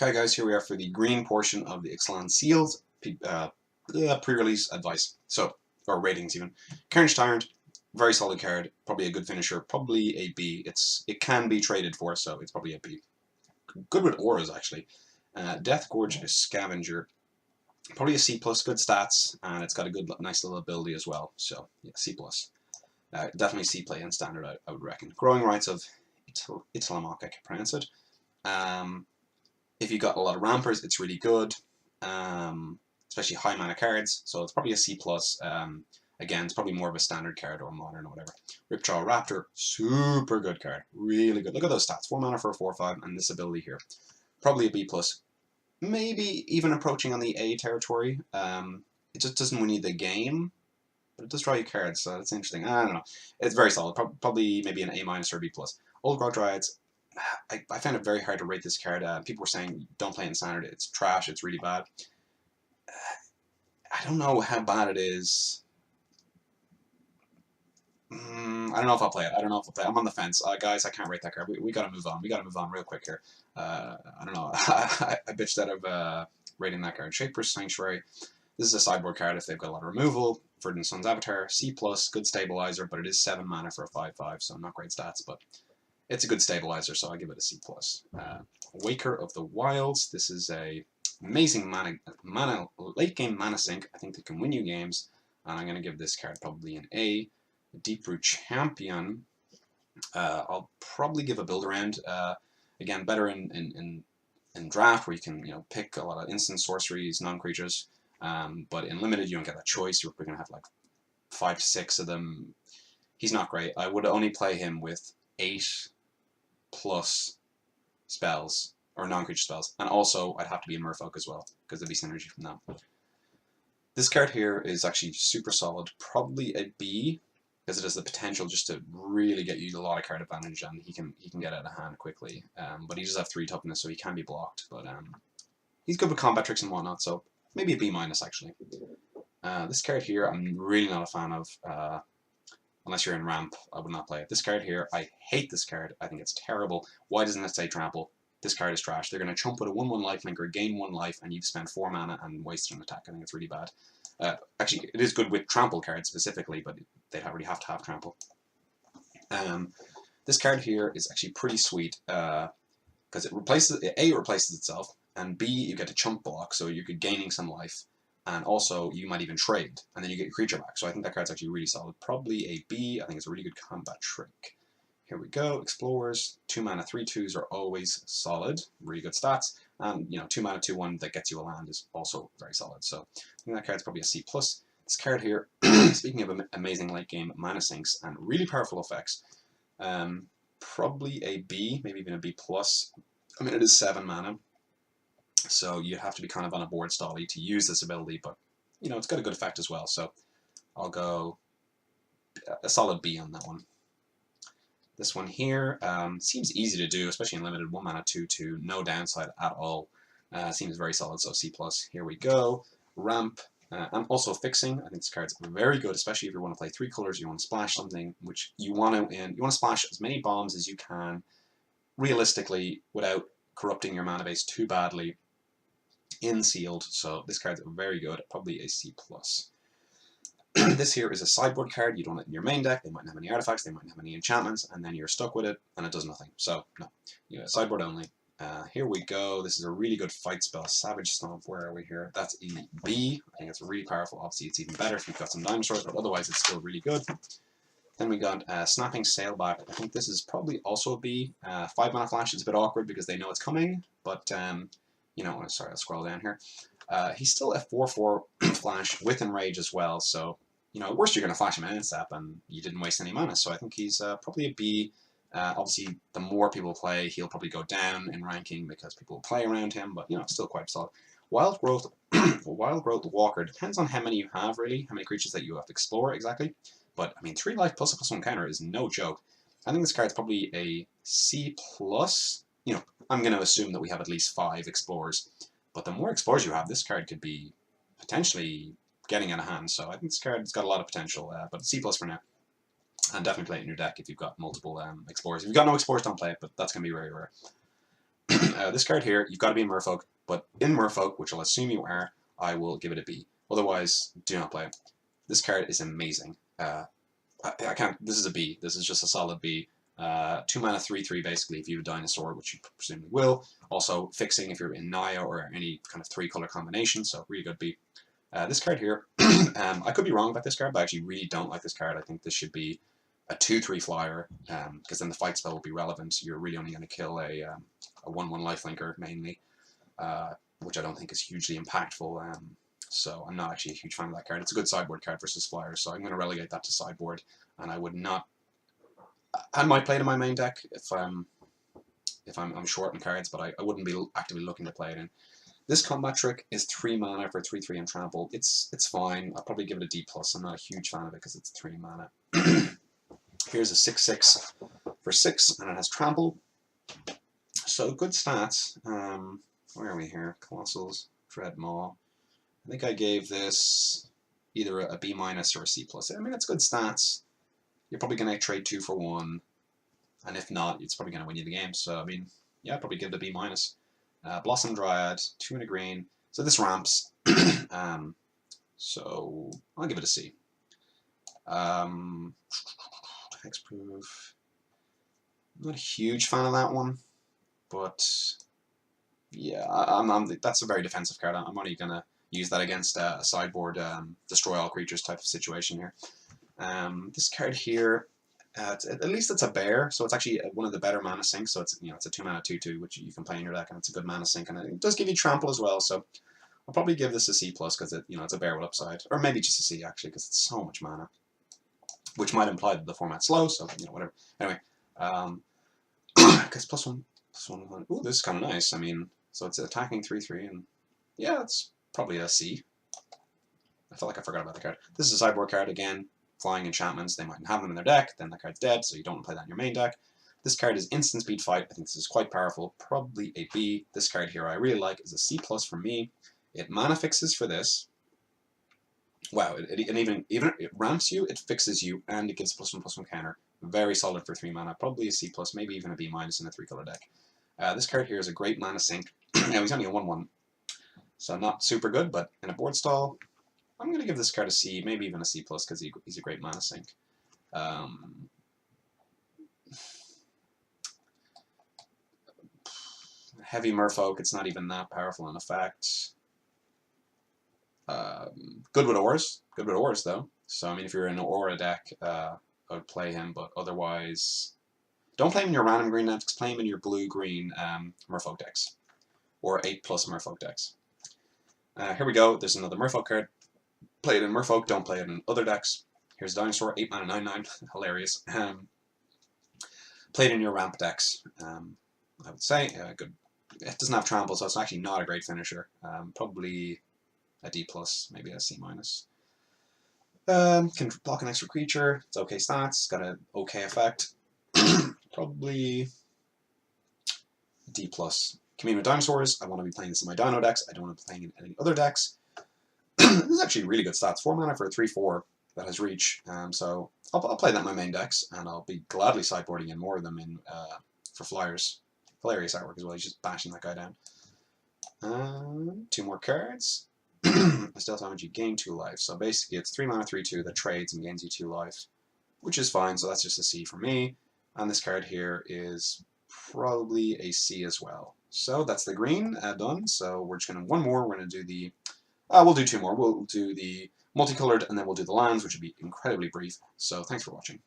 Okay guys, here we are for the green portion of the Ixalan seals pre-release advice. So, or ratings even. Carnage Tyrant, very solid card, probably a good finisher, probably a B. It can be traded for, so it's probably a B. Good with auras actually. Death Gorge Scavenger, probably a C plus, good stats, and it's got a good, nice little ability as well. So yeah, C plus. Definitely C play in standard, I would reckon. Growing Rights of Ixalan, I can pronounce it. If you got a lot of rampers, it's really good, especially high mana cards. So it's probably a C plus. Again, it's probably more of a standard card or modern or whatever. Ripjaw Raptor, super good card, really good. Look at those stats: 4 mana for a 4/5, and this ability here, probably a B plus. Maybe even approaching on the A territory. It just doesn't win you the game, but it does draw you cards, so that's interesting. I don't know. It's very solid. Probably maybe an A minus or a B plus. Old Grog Dryads, I found it very hard to rate this card. People were saying don't play it in standard. It's trash. It's really bad. I don't know how bad it is. I don't know if I'll play it. I don't know if I'll play it. I'm on the fence. Guys, I can't rate that card. We gotta move on. We gotta move on real quick here. I don't know. I bitched out of rating that card. Shaper's Sanctuary. This is a sideboard card if they've got a lot of removal. Verdant Sun's Avatar, C+, good stabilizer, but it is 7 mana for a 5/5, so not great stats, but it's a good stabilizer, so I give it a C+. Waker of the Wilds. This is a amazing mana late game mana sink. I think they can win you games, and I'm going to give this card probably an A. Deep-Root Champion. I'll probably give a build around. Again, better in draft where you can pick a lot of instant sorceries, non-creatures. But in limited, you don't get that choice. You're going to have like 5 to 6 of them. He's not great. I would only play him with 8 plus spells or non-creature spells, and also I'd have to be in Merfolk as well because there'd be synergy from that. This card here is actually super solid, probably a B, because it has the potential just to really get you a lot of card advantage, and he can get out of hand quickly. But he does have 3 toughness, so he can be blocked. But he's good with combat tricks and whatnot, so maybe a B minus actually. This card here, I'm really not a fan of. Unless you're in ramp, I would not play it. This card here, I hate this card. I think it's terrible. Why doesn't it say trample? This card is trash. They're going to chump with a 1/1 lifelinker, gain 1 life, and you've spent 4 mana and wasted an attack. I think it's really bad. Actually, it is good with trample cards specifically, but they'd already have to have trample. This card here is actually pretty sweet because it replaces itself, and B, you get a chump block, so you're gaining some life. And also, you might even trade, and then you get your creature back. So I think that card's actually really solid. Probably a B. I think it's a really good combat trick. Here we go. Explorers. 2 mana, 3/2s are always solid. Really good stats. And 2 mana, 2/1 that gets you a land is also very solid. So I think that card's probably a C+. This card here, speaking of amazing late game mana sinks and really powerful effects, probably a B, maybe even a B+. I mean, it is 7 mana. So you have to be kind of on a board stally to use this ability, but it's got a good effect as well. So I'll go a solid B on that one. This one here seems easy to do, especially in limited. 1 mana 2/2, no downside at all. Seems very solid, so C+. Here we go. Ramp. I'm also fixing. I think this card's very good, especially if you want to play 3 colors. You want to splash something, which you want to splash as many bombs as you can, realistically, without corrupting your mana base too badly. In sealed, so this card's very good, probably a C+. This here is a sideboard card. You don't want it in your main deck. They mightn't have any artifacts, they mightn't have any enchantments, and then you're stuck with it, and it does nothing. So no, sideboard only. Here we go. This is a really good fight spell. Savage Stomp. Where are we here? That's a B. I think it's really powerful. Obviously, it's even better if you've got some dinosaurs, but otherwise, it's still really good. Then we got Snapping Sailback. I think this is probably also a B. 5 mana flash. It's a bit awkward because they know it's coming, but sorry, I'll scroll down here. He's still a 4/4 flash with Enrage as well, so, at worst you're going to flash him in Instap and you didn't waste any mana, so I think he's probably a B. Obviously, the more people play, he'll probably go down in ranking because people play around him, but, still quite solid. Wild Growth Walker, depends on how many you have, really, how many creatures that you have to explore exactly, but, I mean, 3 life plus a +1 counter is no joke. I think this card's probably a C+. I'm going to assume that we have at least 5 explorers, but the more explorers you have, this card could be potentially getting out of hand, so I think this card's got a lot of potential, but C+ for now. And definitely play it in your deck if you've got multiple explorers. If you've got no explorers, don't play it, but that's going to be very rare. This card here, you've got to be in Merfolk, but in Merfolk, which I'll assume you are, I will give it a B. Otherwise, do not play. This card is amazing. I can't. This is a B. This is just a solid B. 2 mana 3/3 basically if you have a dinosaur, which you presumably will. Also fixing if you're in Naya or any kind of 3-color combination, so really good B. This card here, I could be wrong about this card, but I actually really don't like this card. I think this should be a 2/3 flyer, because then the fight spell will be relevant. You're really only going to kill a 1/1 lifelinker mainly, which I don't think is hugely impactful. So I'm not actually a huge fan of that card. It's a good sideboard card versus flyers, so I'm going to relegate that to sideboard, and I would not. I might play it in my main deck if I'm short on cards, but I wouldn't be actively looking to play it in. This combat trick is 3 mana for 3/3 and trample. It's fine. I'll probably give it a D+. I'm not a huge fan of it because it's 3 mana. Here's a 6/6 for 6, and it has trample. So good stats. Where are we here? Colossals, Dreadmaw. I think I gave this either a B- or a C+. I mean, it's good stats. You're probably going to trade 2 for 1, and if not, it's probably going to win you the game. So, I mean, yeah, I'd probably give it a B-. Blossom Dryad, 2 and a green. So this ramps. So I'll give it a C. Hexproof. Not a huge fan of that one, but yeah, that's a very defensive card. I'm only going to use that against a sideboard destroy all creatures type of situation here. This card here, at least it's a bear, so it's actually one of the better mana sinks. So it's it's a 2 mana 2/2, which you can play in your deck, and it's a good mana sink, and it does give you trample as well. So I'll probably give this a C+ because it's a bear with upside, or maybe just a C actually because it's so much mana, which might imply that the format's slow. So whatever. Anyway, because +1/+1/+1. Ooh, this is kind of nice. I mean, so it's attacking 3/3, and yeah, it's probably a C. I felt like I forgot about the card. This is a sideboard card again. Flying enchantments, they mightn't have them in their deck, then the card's dead, so you don't want to play that in your main deck. This card is instant speed fight. I think this is quite powerful, probably a B. This card here I really like is a C+ for me. It mana fixes for this. Wow, it even it ramps you, it fixes you, and it gives +1/+1 counter. Very solid for 3 mana, probably a C+, maybe even a B- in a 3-color deck. This card here is a great mana sink. Now he's only a 1/1, so not super good, but in a board stall, I'm going to give this card a C, maybe even a C+, because he's a great mana sink. Heavy Merfolk, it's not even that powerful in effect. Good with ores though. So I mean, if you're in an aura deck, I would play him, but otherwise, don't play him in your random green decks. Play him in your blue-green Merfolk decks, or 8+ Merfolk decks. Here we go. There's another Merfolk card. Play it in Merfolk. Don't play it in other decks. Here's a dinosaur, 8 mana 9/9. Hilarious. Play it in your ramp decks. I would say good. It doesn't have trample, so it's actually not a great finisher. Probably a D+, maybe a C-. Can block an extra creature. It's okay stats. Got an okay effect. Probably D+. Commune with dinosaurs. I want to be playing this in my dino decks. I don't want to be playing it in any other decks. This is actually really good stats. 4 mana for a 3/4 that has reach. So I'll play that in my main decks, and I'll be gladly sideboarding in more of them in for flyers. Hilarious artwork as well. He's just bashing that guy down. 2 more cards. I still have you gain 2 life. So basically, it's 3 mana 3/2 that trades and gains you 2 life, which is fine. So that's just a C for me. And this card here is probably a C as well. So that's the green done. So we're just gonna one more. We're gonna do the. We'll do 2 more. We'll do the multicolored, and then we'll do the lands, which will be incredibly brief. So thanks for watching.